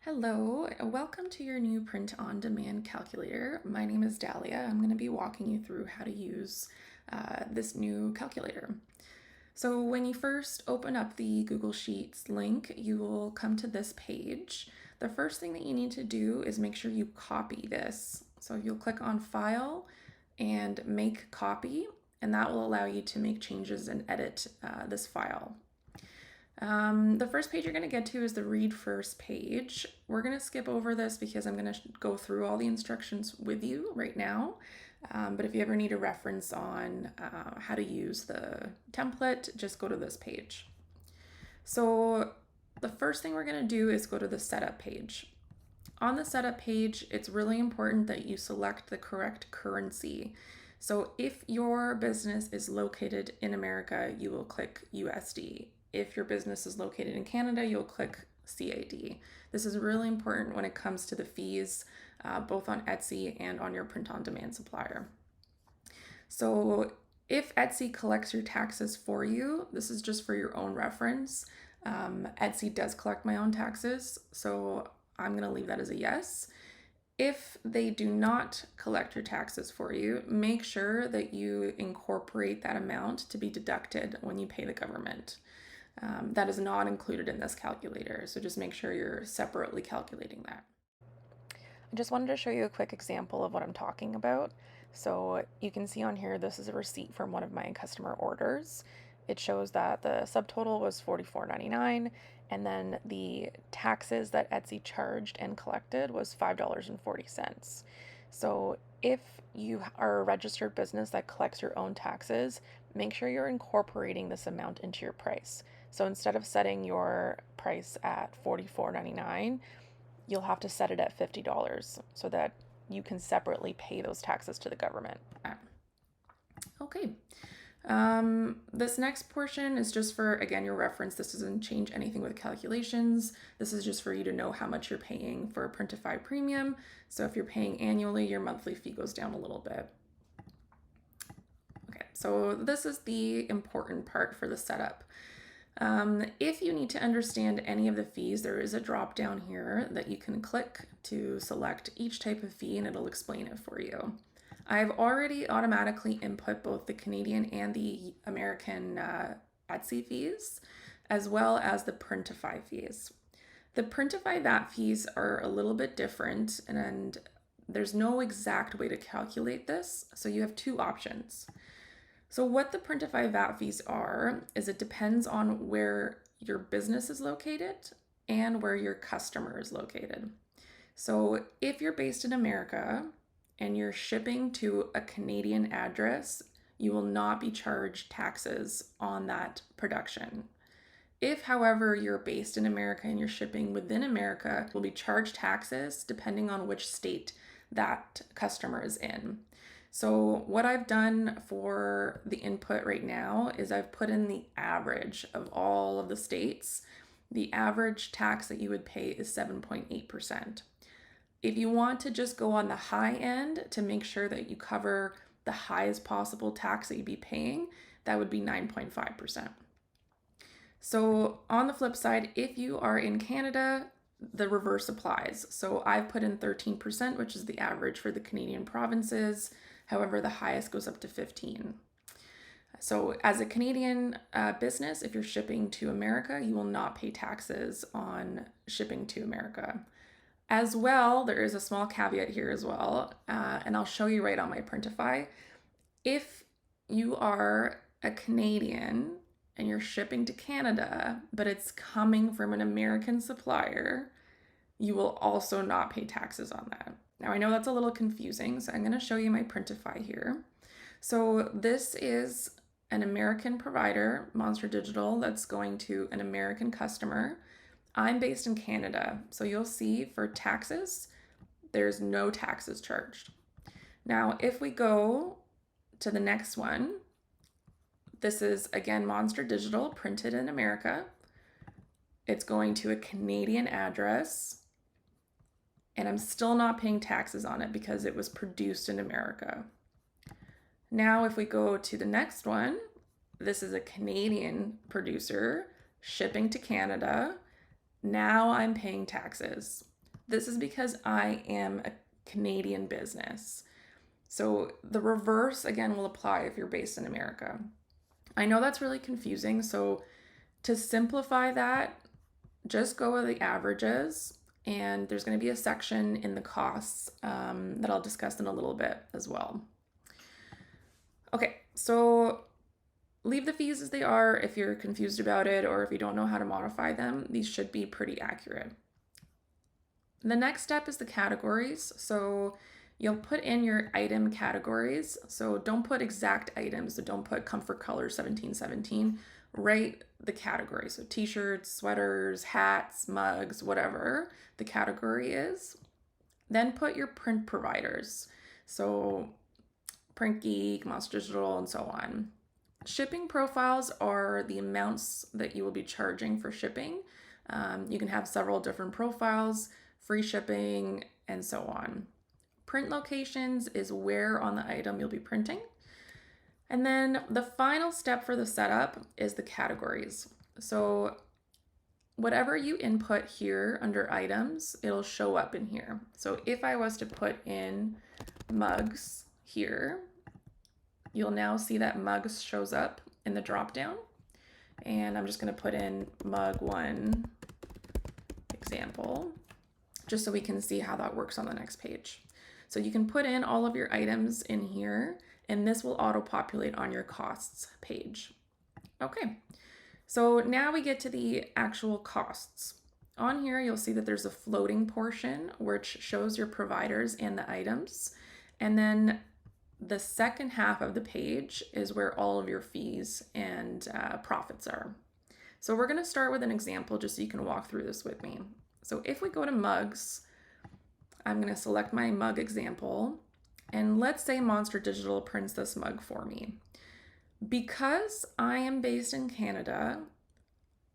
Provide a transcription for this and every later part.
Hello, welcome to your new print on demand calculator. My name is Dahlia. I'm going to be walking you through how to use this new calculator. So when you first open up the Google Sheets link, you will come to this page. The first thing that you need to do is make sure you copy this. So you'll click on File and Make Copy, and that will allow you to make changes and edit this file. The first page you're going to get to is the read first page. We're going to skip over this because I'm going to go through all the instructions with you right now. But if you ever need a reference on how to use the template, just go to this page. So the first thing we're going to do is go to the setup page. On the setup page, it's really important that you select the correct currency. So if your business is located in America, you will click USD. If your business is located in Canada, you'll click CAD. This is really important when it comes to the fees, both on Etsy and on your print-on-demand supplier. So if Etsy collects your taxes for you, this is just for your own reference. Etsy does collect my own taxes, so I'm going to leave that as a yes. If they do not collect your taxes for you, make sure that you incorporate that amount to be deducted when you pay the government. That is not included in this calculator, so just make sure you're separately calculating that. I just wanted to show you a quick example of what I'm talking about. So you can see on here, this is a receipt from one of my customer orders. It shows that the subtotal was $44.99, and then the taxes that Etsy charged and collected was $5.40. So if you are a registered business that collects your own taxes, make sure you're incorporating this amount into your price. So instead of setting your price at $44.99, you'll have to set it at $50 so that you can separately pay those taxes to the government. Okay. This next portion is just for, again, your reference. This doesn't change anything with calculations. This is just for you to know how much you're paying for Printify Premium. So if you're paying annually, your monthly fee goes down a little bit. Okay, so this is the important part for the setup. If you need to understand any of the fees, there is a drop down here that you can click to select each type of fee and it'll explain it for you. I've already automatically input both the Canadian and the American Etsy fees, as well as the Printify fees. The Printify VAT fees are a little bit different, and there's no exact way to calculate this, so you have two options. So what the Printify VAT fees are is it depends on where your business is located and where your customer is located. So if you're based in America and you're shipping to a Canadian address, you will not be charged taxes on that production. If, however, you're based in America and you're shipping within America, you'll be charged taxes depending on which state that customer is in. So what I've done for the input right now is I've put in the average of all of the states. The average tax that you would pay is 7.8%. If you want to just go on the high end to make sure that you cover the highest possible tax that you'd be paying, that would be 9.5%. So on the flip side, if you are in Canada, the reverse applies. So I've put in 13%, which is the average for the Canadian provinces. However, the highest goes up to 15. So as a Canadian business, if you're shipping to America, you will not pay taxes on shipping to America. As well, there is a small caveat here as well, and I'll show you right on my Printify. If you are a Canadian and you're shipping to Canada, but it's coming from an American supplier, you will also not pay taxes on that. Now, I know that's a little confusing, so I'm going to show you my Printify here. So this is an American provider, Monster Digital, that's going to an American customer. I'm based in Canada, so you'll see for taxes, there's no taxes charged. Now, if we go to the next one, this is, again, Monster Digital, printed in America. It's going to a Canadian address, and I'm still not paying taxes on it because it was produced in America. Now, if we go to the next one, this is a Canadian producer shipping to Canada. Now I'm paying taxes. This is because I am a Canadian business. So the reverse again will apply if you're based in America. I know that's really confusing. So to simplify that, just go with the averages, and there's going to be a section in the costs that I'll discuss in a little bit as well. Okay, so leave the fees as they are if you're confused about it or if you don't know how to modify them. These should be pretty accurate. The next step is the categories. So you'll put in your item categories. So don't put exact items. So don't put comfort color 1717. Write the category. So t-shirts, sweaters, hats, mugs, whatever the category is. Then put your print providers. So Print Geek, Monster Digital, and so on. Shipping profiles are the amounts that you will be charging for shipping. You can have several different profiles, free shipping, and so on. Print locations is where on the item you'll be printing. And then the final step for the setup is the categories. So whatever you input here under items, it'll show up in here. So if I was to put in mugs here, you'll now see that mugs shows up in the drop down. And I'm just going to put in mug 1 example, just so we can see how that works on the next page. So you can put in all of your items in here, and this will auto-populate on your costs page. Okay, so now we get to the actual costs. On here, you'll see that there's a floating portion which shows your providers and the items. And then the second half of the page is where all of your fees and profits are. So we're going to start with an example just so you can walk through this with me. So if we go to mugs, I'm going to select my mug example, and let's say Monster Digital prints this mug for me. Because I am based in Canada,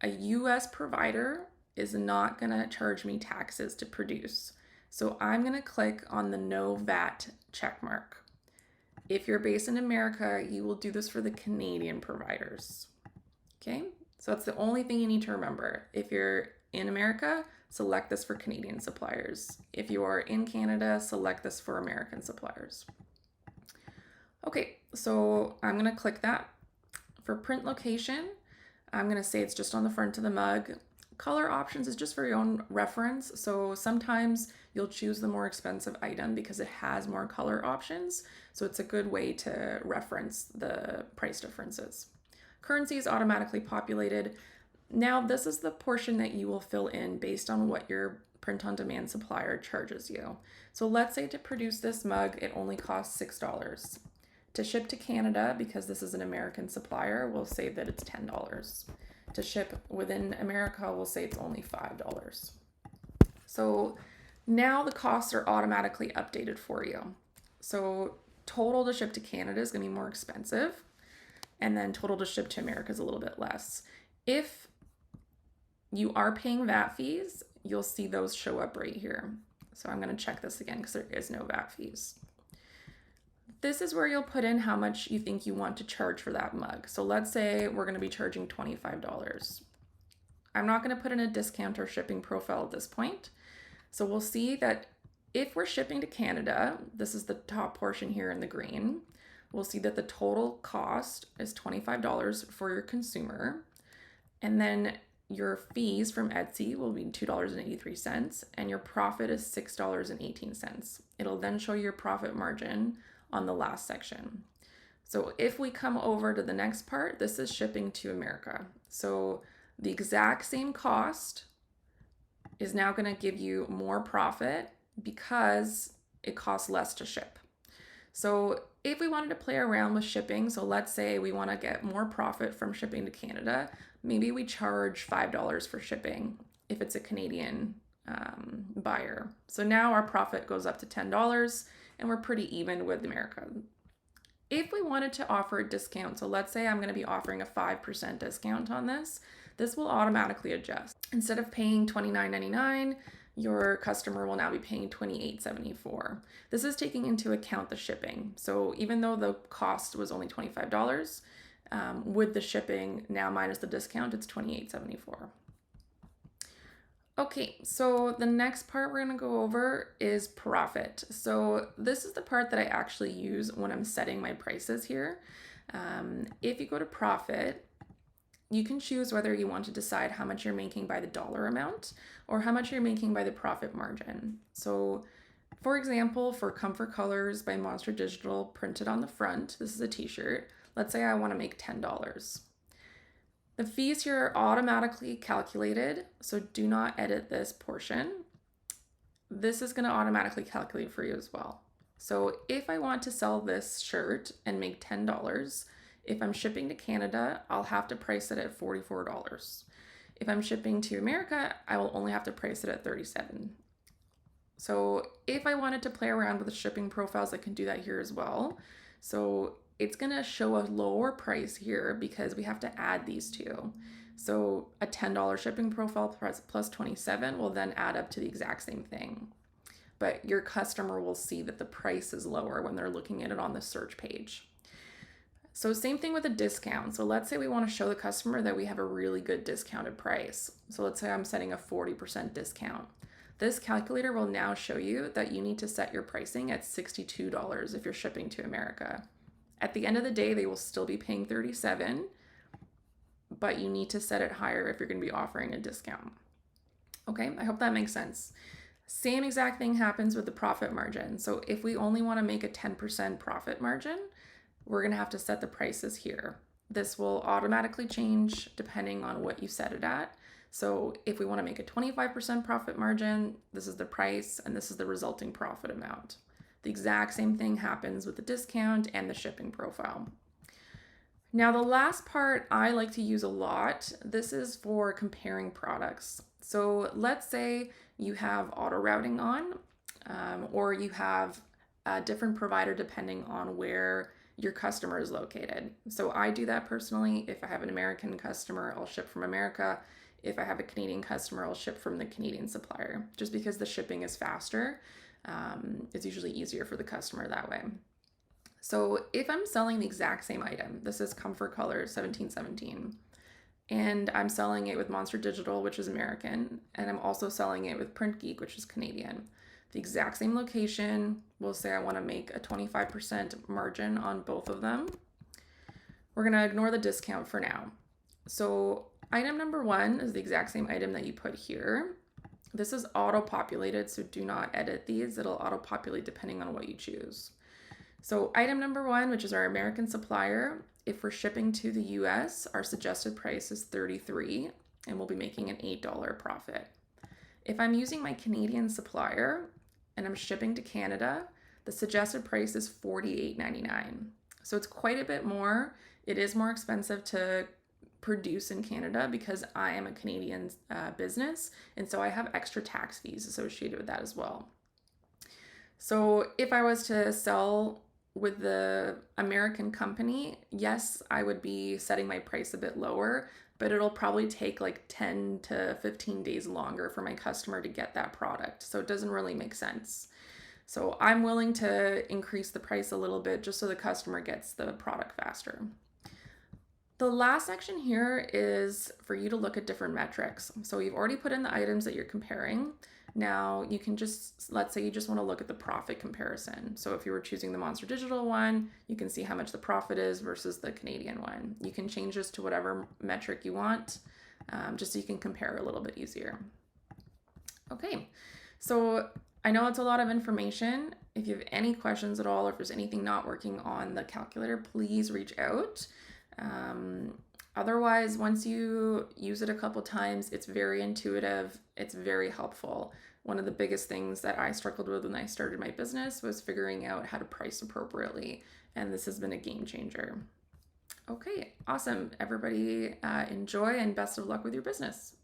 a US provider is not going to charge me taxes to produce. So I'm going to click on the no VAT checkmark. If you're based in America, you will do this for the Canadian providers. Okay, so that's the only thing you need to remember. If you're in America, select this for Canadian suppliers. If you are in Canada, select this for American suppliers. Okay, so I'm going to click that. For print location, I'm going to say it's just on the front of the mug. Color options is just for your own reference. So sometimes you'll choose the more expensive item because it has more color options. So it's a good way to reference the price differences. Currency is automatically populated. Now this is the portion that you will fill in based on what your print on demand supplier charges you. So let's say to produce this mug, it only costs $6. To ship to Canada, because this is an American supplier, we'll say that it's $10. To ship within America, we'll say it's only $5. So now the costs are automatically updated for you. So total to ship to Canada is going to be more expensive, and then total to ship to America is a little bit less. If you are paying VAT fees, you'll see those show up right here. So I'm going to check this again because there is no VAT fees. This is where you'll put in how much you think you want to charge for that mug. So let's say we're going to be charging $25. I'm not going to put in a discount or shipping profile at this point. So we'll see that if we're shipping to Canada, this is the top portion here in the green, we'll see that the total cost is $25 for your consumer. And then your fees from Etsy will be $2.83, and your profit is $6.18. It'll then show your profit margin on the last section. So if we come over to the next part, this is shipping to America. So the exact same cost is now going to give you more profit because it costs less to ship. So if we wanted to play around with shipping, so let's say we want to get more profit from shipping to Canada, maybe we charge $5 for shipping if it's a Canadian buyer. So now our profit goes up to $10 and we're pretty even with America. If we wanted to offer a discount, so let's say I'm going to be offering a 5% discount on this, this will automatically adjust. Instead of paying $29.99, your customer will now be paying $28.74. This is taking into account the shipping. So even though the cost was only $25, with the shipping, now minus the discount, it's $28.74. Okay, so the next part we're going to go over is profit. So this is the part that I actually use when I'm setting my prices here. If you go to profit, you can choose whether you want to decide how much you're making by the dollar amount or how much you're making by the profit margin. So for example, for Comfort Colors by Monster Digital printed on the front, this is a t-shirt. Let's say I want to make $10. The fees here are automatically calculated, so do not edit this portion. This is going to automatically calculate for you as well. So if I want to sell this shirt and make $10, if I'm shipping to Canada, I'll have to price it at $44. If I'm shipping to America, I will only have to price it at $37. So if I wanted to play around with the shipping profiles, I can do that here as well. So it's going to show a lower price here because we have to add these two. So a $10 shipping profile plus 27 will then add up to the exact same thing. But your customer will see that the price is lower when they're looking at it on the search page. So same thing with a discount. So let's say we want to show the customer that we have a really good discounted price. So let's say I'm setting a 40% discount. This calculator will now show you that you need to set your pricing at $62 if you're shipping to America. At the end of the day, they will still be paying $37, but you need to set it higher if you're going to be offering a discount. Okay, I hope that makes sense. Same exact thing happens with the profit margin. So if we only want to make a 10% profit margin, we're going to have to set the prices here. This will automatically change depending on what you set it at. So if we want to make a 25% profit margin, this is the price and this is the resulting profit amount. The exact same thing happens with the discount and the shipping profile. Now the last part I like to use a lot, this is for comparing products. So let's say you have auto routing on, or you have a different provider depending on where your customer is located. So I do that personally. If I have an American customer, I'll ship from America. If I have a Canadian customer, I'll ship from the Canadian supplier, just because the shipping is faster. It's usually easier for the customer that way. So if I'm selling the exact same item, this is Comfort Colors 1717, and I'm selling it with Monster Digital, which is American, and I'm also selling it with Print Geek, which is Canadian. The exact same location, we'll say I want to make a 25% margin on both of them. We're going to ignore the discount for now. So item number 1 is the exact same item that you put here. This is auto-populated, so do not edit these. It'll auto-populate depending on what you choose. So item number 1, which is our American supplier, if we're shipping to the US, our suggested price is $33, and we'll be making an $8 profit. If I'm using my Canadian supplier and I'm shipping to Canada, the suggested price is $48.99. So it's quite a bit more. It is more expensive to produce in Canada because I am a Canadian business, and so I have extra tax fees associated with that as well. So if I was to sell with the American company, yes, I would be setting my price a bit lower, but it'll probably take like 10 to 15 days longer for my customer to get that product. So it doesn't really make sense. So I'm willing to increase the price a little bit just so the customer gets the product faster. The last section here is for you to look at different metrics. So you've already put in the items that you're comparing. Now you can just, let's say you just want to look at the profit comparison. So if you were choosing the Monster Digital one, you can see how much the profit is versus the Canadian one. You can change this to whatever metric you want, just so you can compare a little bit easier. Okay, so I know it's a lot of information. If you have any questions at all, or if there's anything not working on the calculator, please reach out. Otherwise, once you use it a couple times, it's very intuitive. It's very helpful. One of the biggest things that I struggled with when I started my business was figuring out how to price appropriately. And this has been a game changer. Okay, awesome. Everybody enjoy and best of luck with your business.